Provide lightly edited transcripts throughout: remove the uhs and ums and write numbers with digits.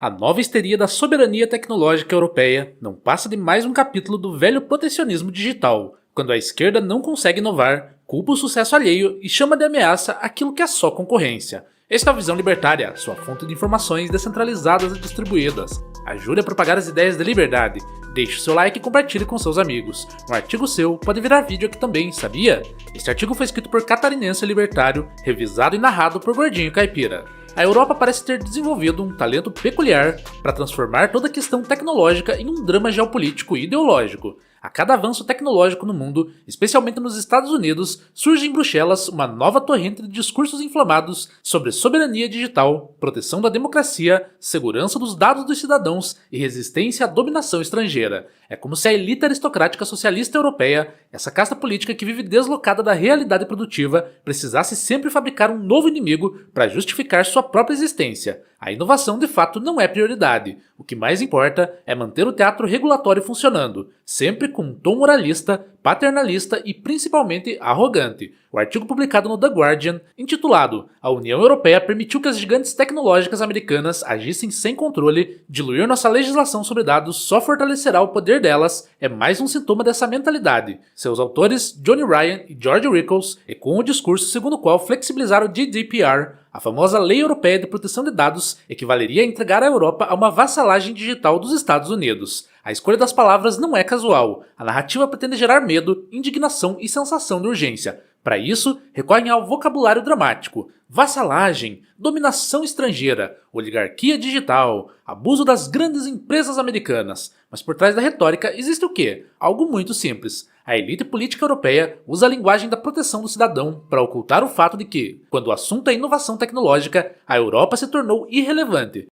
A nova histeria da soberania tecnológica europeia não passa de mais um capítulo do velho protecionismo digital, quando a esquerda não consegue inovar, culpa o sucesso alheio e chama de ameaça aquilo que é só concorrência. Esta é a Visão Libertária, sua fonte de informações descentralizadas e distribuídas. Ajude a propagar as ideias da liberdade. Deixe o seu like e compartilhe com seus amigos. Um artigo seu pode virar vídeo aqui também, sabia? Este artigo foi escrito por catarinense libertário, revisado e narrado por Gordinho Caipira. A Europa parece ter desenvolvido um talento peculiar para transformar toda a questão tecnológica em um drama geopolítico e ideológico. A cada avanço tecnológico no mundo, especialmente nos Estados Unidos, surge em Bruxelas uma nova torrente de discursos inflamados sobre soberania digital, proteção da democracia, segurança dos dados dos cidadãos e resistência à dominação estrangeira. É como se a elite aristocrática socialista europeia, essa casta política que vive deslocada da realidade produtiva, precisasse sempre fabricar um novo inimigo para justificar sua própria existência. A inovação de fato não é prioridade. O que mais importa é manter o teatro regulatório funcionando, sempre com um tom moralista, paternalista e principalmente arrogante. O artigo publicado no The Guardian, intitulado "A União Europeia permitiu que as gigantes tecnológicas americanas agissem sem controle, diluir nossa legislação sobre dados só fortalecerá o poder delas", é mais um sintoma dessa mentalidade. Seus autores, Johnny Ryan e George Rickles, ecoam o discurso segundo o qual flexibilizar o GDPR, a famosa Lei Europeia de Proteção de Dados, equivaleria a entregar a Europa a uma vassalagem digital dos Estados Unidos. A escolha das palavras não é casual. A narrativa pretende gerar medo, indignação e sensação de urgência. Para isso, recorrem ao vocabulário dramático: vassalagem, dominação estrangeira, oligarquia digital, abuso das grandes empresas americanas. Mas por trás da retórica existe o quê? Algo muito simples. A elite política europeia usa a linguagem da proteção do cidadão para ocultar o fato de que, quando o assunto é inovação tecnológica, a Europa se tornou irrelevante.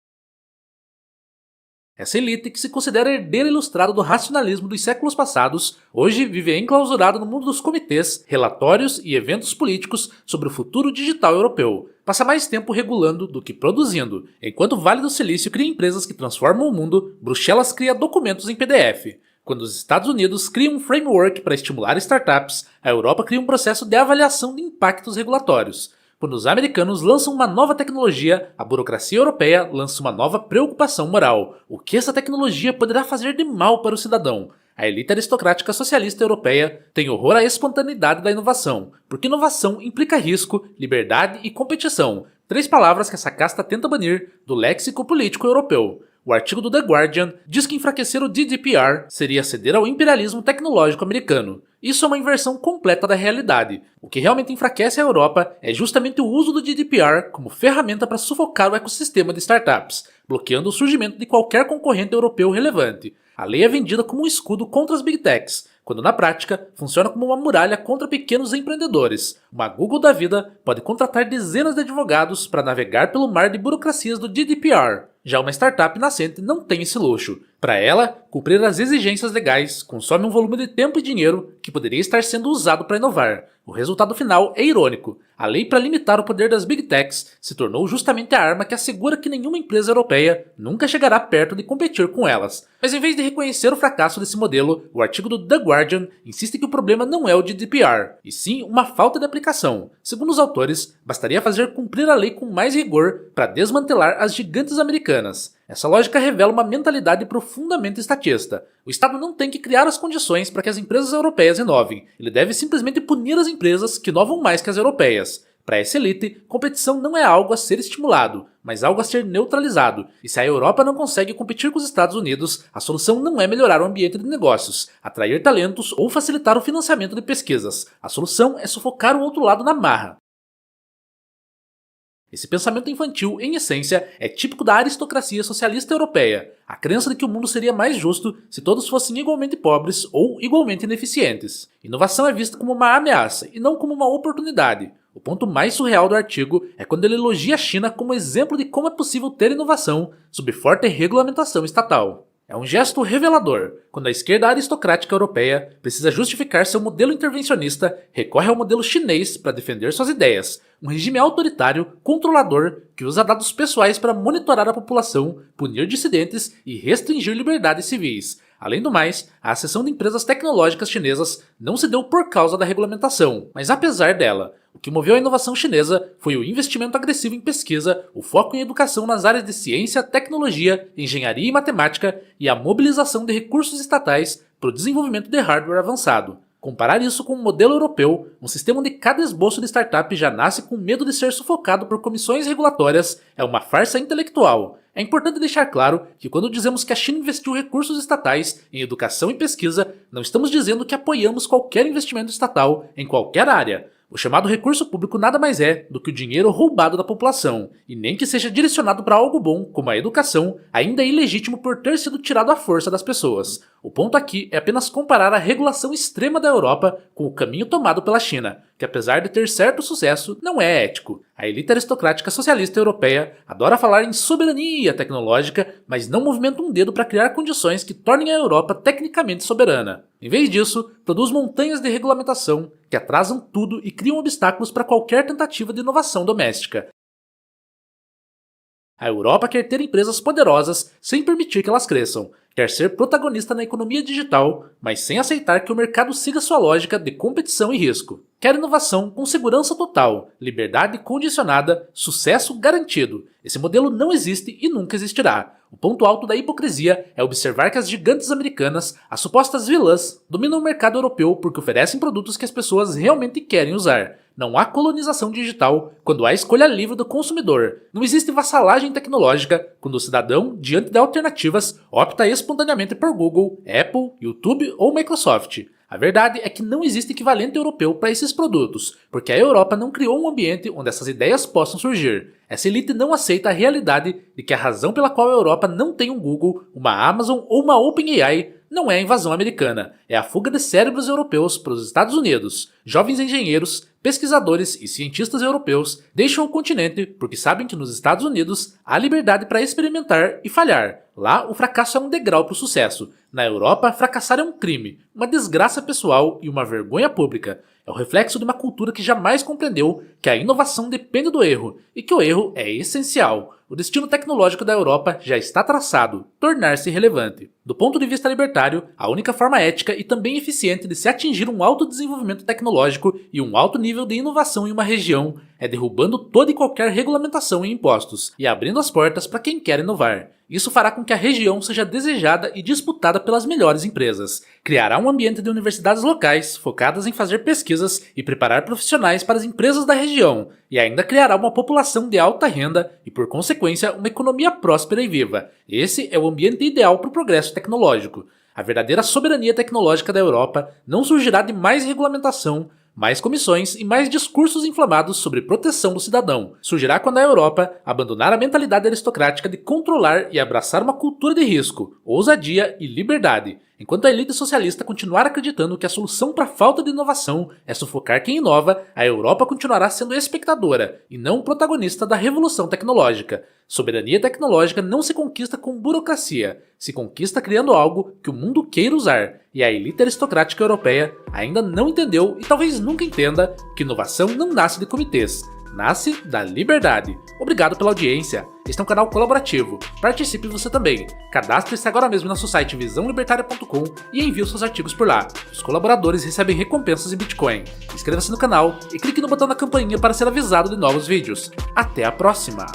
Essa elite, que se considera herdeira ilustrada do racionalismo dos séculos passados, hoje vive enclausurada no mundo dos comitês, relatórios e eventos políticos sobre o futuro digital europeu. Passa mais tempo regulando do que produzindo. Enquanto o Vale do Silício cria empresas que transformam o mundo, Bruxelas cria documentos em PDF. Quando os Estados Unidos criam um framework para estimular startups, a Europa cria um processo de avaliação de impactos regulatórios. Quando os americanos lançam uma nova tecnologia, a burocracia europeia lança uma nova preocupação moral. O que essa tecnologia poderá fazer de mal para o cidadão? A elite aristocrática socialista europeia tem horror à espontaneidade da inovação, porque inovação implica risco, liberdade e competição. 3 palavras que essa casta tenta banir do léxico político europeu. O artigo do The Guardian diz que enfraquecer o GDPR seria ceder ao imperialismo tecnológico americano. Isso é uma inversão completa da realidade. O que realmente enfraquece a Europa é justamente o uso do GDPR como ferramenta para sufocar o ecossistema de startups, bloqueando o surgimento de qualquer concorrente europeu relevante. A lei é vendida como um escudo contra as Big Techs, quando na prática funciona como uma muralha contra pequenos empreendedores. Uma Google da vida pode contratar dezenas de advogados para navegar pelo mar de burocracias do GDPR. Já uma startup nascente não tem esse luxo. Para ela, cumprir as exigências legais consome um volume de tempo e dinheiro que poderia estar sendo usado para inovar. O resultado final é irônico. A lei para limitar o poder das Big Techs se tornou justamente a arma que assegura que nenhuma empresa europeia nunca chegará perto de competir com elas. Mas em vez de reconhecer o fracasso desse modelo, o artigo do The Guardian insiste que o problema não é o GDPR, e sim uma falta de aplicação. Segundo os autores, bastaria fazer cumprir a lei com mais rigor para desmantelar as gigantes americanas. Essa lógica revela uma mentalidade profundamente estatista. O Estado não tem que criar as condições para que as empresas europeias inovem. Ele deve simplesmente punir as empresas que inovam mais que as europeias. Para essa elite, competição não é algo a ser estimulado, mas algo a ser neutralizado. E se a Europa não consegue competir com os Estados Unidos, a solução não é melhorar o ambiente de negócios, atrair talentos ou facilitar o financiamento de pesquisas. A solução é sufocar o outro lado na marra. Esse pensamento infantil, em essência, é típico da aristocracia socialista europeia, a crença de que o mundo seria mais justo se todos fossem igualmente pobres ou igualmente ineficientes. Inovação é vista como uma ameaça e não como uma oportunidade. O ponto mais surreal do artigo é quando ele elogia a China como exemplo de como é possível ter inovação sob forte regulamentação estatal. É um gesto revelador. Quando a esquerda aristocrática europeia precisa justificar seu modelo intervencionista, recorre ao modelo chinês para defender suas ideias. Um regime autoritário, controlador, que usa dados pessoais para monitorar a população, punir dissidentes e restringir liberdades civis. Além do mais, a acessão de empresas tecnológicas chinesas não se deu por causa da regulamentação, mas apesar dela. O que moveu a inovação chinesa foi o investimento agressivo em pesquisa, o foco em educação nas áreas de ciência, tecnologia, engenharia e matemática e a mobilização de recursos estatais para o desenvolvimento de hardware avançado. Comparar isso com um modelo europeu, um sistema onde cada esboço de startup já nasce com medo de ser sufocado por comissões regulatórias, é uma farsa intelectual. É importante deixar claro que quando dizemos que a China investiu recursos estatais em educação e pesquisa, não estamos dizendo que apoiamos qualquer investimento estatal em qualquer área. O chamado recurso público nada mais é do que o dinheiro roubado da população, e nem que seja direcionado para algo bom, como a educação, ainda é ilegítimo por ter sido tirado à força das pessoas. O ponto aqui é apenas comparar a regulação extrema da Europa com o caminho tomado pela China, que apesar de ter certo sucesso, não é ético. A elite aristocrática socialista europeia adora falar em soberania tecnológica, mas não movimenta um dedo para criar condições que tornem a Europa tecnicamente soberana. Em vez disso, produz montanhas de regulamentação que atrasam tudo e criam obstáculos para qualquer tentativa de inovação doméstica. A Europa quer ter empresas poderosas sem permitir que elas cresçam. Quer ser protagonista na economia digital, mas sem aceitar que o mercado siga sua lógica de competição e risco. Quer inovação com segurança total, liberdade condicionada, sucesso garantido. Esse modelo não existe e nunca existirá. O ponto alto da hipocrisia é observar que as gigantes americanas, as supostas vilãs, dominam o mercado europeu porque oferecem produtos que as pessoas realmente querem usar. Não há colonização digital quando há escolha livre do consumidor. Não existe vassalagem tecnológica quando o cidadão, diante de alternativas, opta espontaneamente por Google, Apple, YouTube ou Microsoft. A verdade é que não existe equivalente europeu para esses produtos, porque a Europa não criou um ambiente onde essas ideias possam surgir. Essa elite não aceita a realidade de que a razão pela qual a Europa não tem um Google, uma Amazon ou uma OpenAI não é a invasão americana, é a fuga de cérebros europeus para os Estados Unidos. Jovens engenheiros, pesquisadores e cientistas europeus deixam o continente porque sabem que nos Estados Unidos há liberdade para experimentar e falhar. Lá, o fracasso é um degrau para o sucesso. Na Europa, fracassar é um crime, uma desgraça pessoal e uma vergonha pública. É o reflexo de uma cultura que jamais compreendeu que a inovação depende do erro e que o erro é essencial. O destino tecnológico da Europa já está traçado, tornar-se relevante. Do ponto de vista libertário, a única forma ética e também eficiente de se atingir um alto desenvolvimento tecnológico e um alto nível de inovação em uma região é derrubando toda e qualquer regulamentação e impostos e abrindo as portas para quem quer inovar. Isso fará com que a região seja desejada e disputada pelas melhores empresas. Criará um ambiente de universidades locais focadas em fazer pesquisas e preparar profissionais para as empresas da região, e ainda criará uma população de alta renda e, por consequência, uma economia próspera e viva. Esse é o ambiente ideal para o progresso tecnológico. A verdadeira soberania tecnológica da Europa não surgirá de mais regulamentação, mais comissões e mais discursos inflamados sobre proteção do cidadão. Surgirá quando a Europa abandonar a mentalidade aristocrática de controlar e abraçar uma cultura de risco, ousadia e liberdade. Enquanto a elite socialista continuar acreditando que a solução para a falta de inovação é sufocar quem inova, a Europa continuará sendo espectadora e não protagonista da revolução tecnológica. Soberania tecnológica não se conquista com burocracia, se conquista criando algo que o mundo queira usar, e a elite aristocrática europeia ainda não entendeu e talvez nunca entenda que inovação não nasce de comitês, nasce da liberdade. Obrigado pela audiência. Este é um canal colaborativo. Participe você também. Cadastre-se agora mesmo em nosso site visãolibertaria.com e envie os seus artigos por lá. Os colaboradores recebem recompensas em Bitcoin. Inscreva-se no canal e clique no botão da campainha para ser avisado de novos vídeos. Até a próxima!